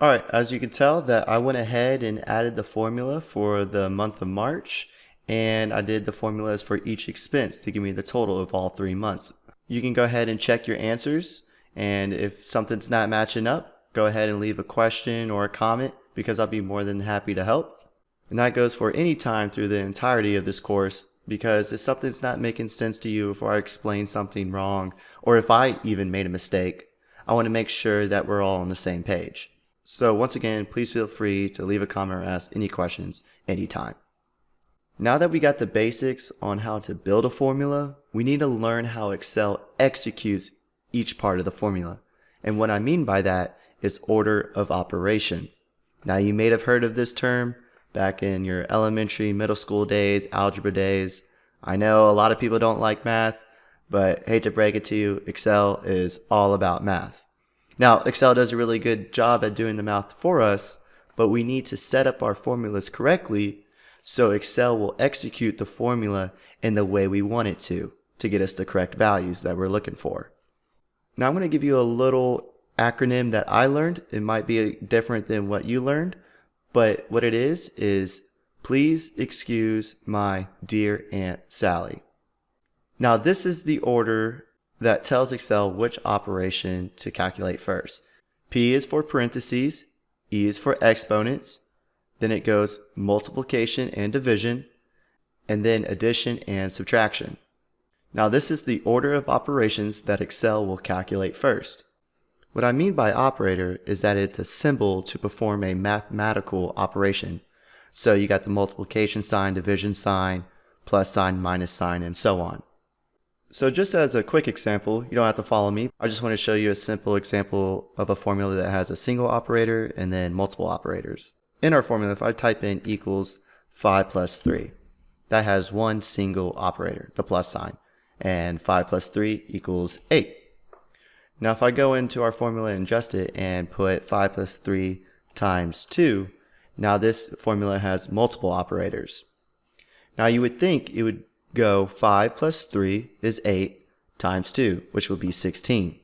Alright, as you can tell that I went ahead and added the formula for the month of March, and I did the formulas for each expense to give me the total of all 3 months. You can go ahead and check your answers, and if something's not matching up, go ahead and leave a question or a comment because I'll be more than happy to help. And that goes for any time through the entirety of this course, because if something's not making sense to you, if I explain something wrong, or if I even made a mistake, I want to make sure that we're all on the same page. So once again, please feel free to leave a comment or ask any questions anytime. Now that we got the basics on how to build a formula, we need to learn how Excel executes each part of the formula. And what I mean by that is order of operation. Now you may have heard of this term back in your elementary, middle school days, algebra days. I know a lot of people don't like math, but hate to break it to you, Excel is all about math. Now, Excel does a really good job at doing the math for us, but we need to set up our formulas correctly so Excel will execute the formula in the way we want it to get us the correct values that we're looking for. Now, I'm going to give you a little acronym that I learned. It might be different than what you learned, but what it is please excuse my dear Aunt Sally. Now, this is the order that tells Excel which operation to calculate first. P is for parentheses, E is for exponents, then it goes multiplication and division, and then addition and subtraction. Now this is the order of operations that Excel will calculate first. What I mean by operator is that it's a symbol to perform a mathematical operation. So you got the multiplication sign, division sign, plus sign, minus sign, and so on. So just as a quick example, you don't have to follow me. I just want to show you a simple example of a formula that has a single operator and then multiple operators. In our formula, if I type in equals 5 plus 3, that has one single operator, the plus sign, and 5 plus 3 equals 8. Now if I go into our formula and adjust it and put 5 plus 3 times 2, now this formula has multiple operators. Now you would think it would go 5 plus 3 is 8 times 2, which would be 16.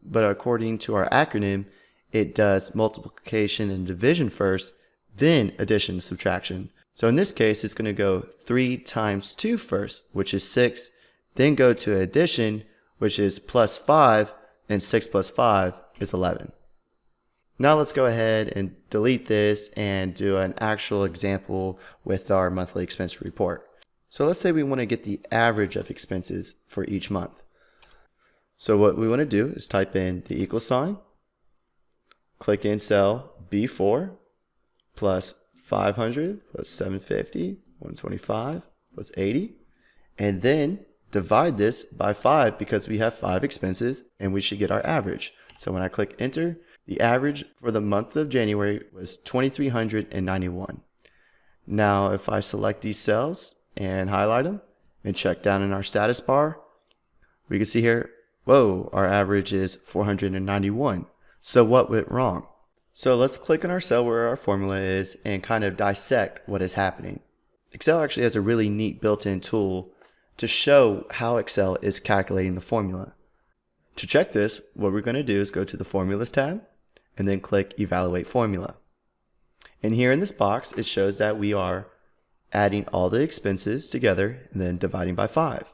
But according to our acronym, it does multiplication and division first, then addition and subtraction. So in this case, it's going to go 3 times 2 first, which is 6, then go to addition, which is plus 5, and 6 plus 5 is 11. Now let's go ahead and delete this and do an actual example with our monthly expense report. So let's say we want to get the average of expenses for each month. So what we want to do is type in the equal sign, click in cell B4, plus 500, plus 750, 125, plus 80, and then divide this by 5 because we have 5 expenses and we should get our average. So when I click enter, the average for the month of January was 2,391. Now if I select these cells and highlight them and check down in our status bar, we can see here, whoa, our average is 491. So what went wrong? So let's click on our cell where our formula is and kind of dissect what is happening. Excel actually has a really neat built-in tool to show how Excel is calculating the formula. To check this, what we're going to do is go to the Formulas tab and then click Evaluate Formula. And here in this box, it shows that we are adding all the expenses together and then dividing by 5.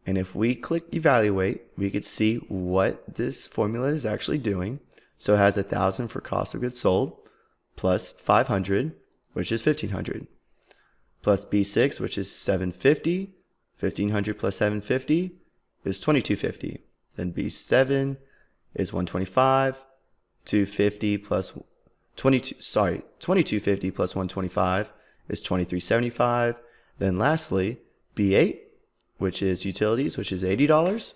And if we click Evaluate, we could see what this formula is actually doing. So it has 1,000 for cost of goods sold, plus 500, which is 1,500, plus B6, which is 750, 1,500 plus 750 is 2,250. Then B7 is 125, 250 plus 2250 plus 125 is 2,375. Then lastly, B8, which is utilities, which is $80,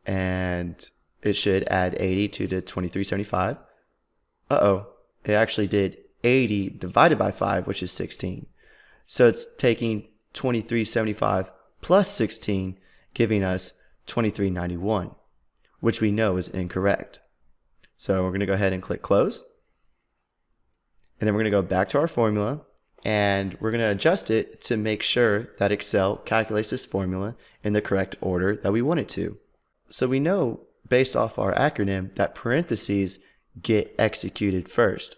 and it should add 80 to the 2,375. It actually did 80 divided by 5, which is 16. So it's taking 2,375 plus 16, giving us 2,391, which we know is incorrect. So we're going to go ahead and click close. And then we're going to go back to our formula and we're going to adjust it to make sure that Excel calculates this formula in the correct order that we want it to. So we know based off our acronym that parentheses get executed first.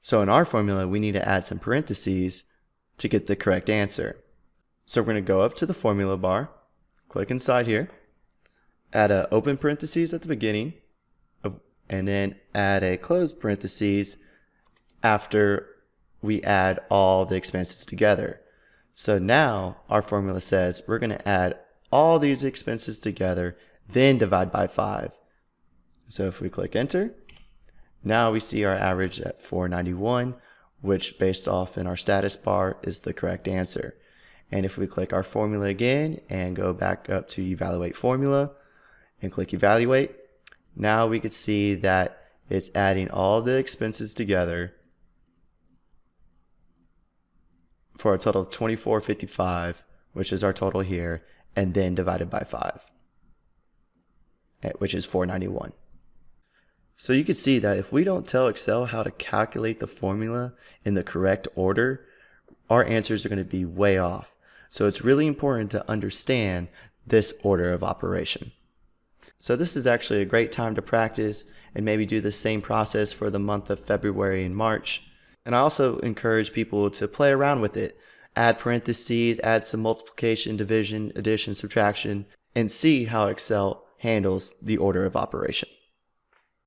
So in our formula, we need to add some parentheses to get the correct answer. So we're going to go up to the formula bar, click inside here, add an open parentheses at the beginning, and then add a closed parentheses after we add all the expenses together. So now our formula says we're going to add all these expenses together, then divide by 5. So if we click enter, now we see our average at 491, which based off in our status bar is the correct answer. And if we click our formula again and go back up to evaluate formula and click evaluate, now we can see that it's adding all the expenses together for a total of 2455, which is our total here, and then divided by 5, which is 491. So you can see that if we don't tell Excel how to calculate the formula in the correct order, our answers are going to be way off. So it's really important to understand this order of operation. So this is actually a great time to practice and maybe do the same process for the month of February and March. And I also encourage people to play around with it. Add parentheses, add some multiplication, division, addition, subtraction, and see how Excel handles the order of operation.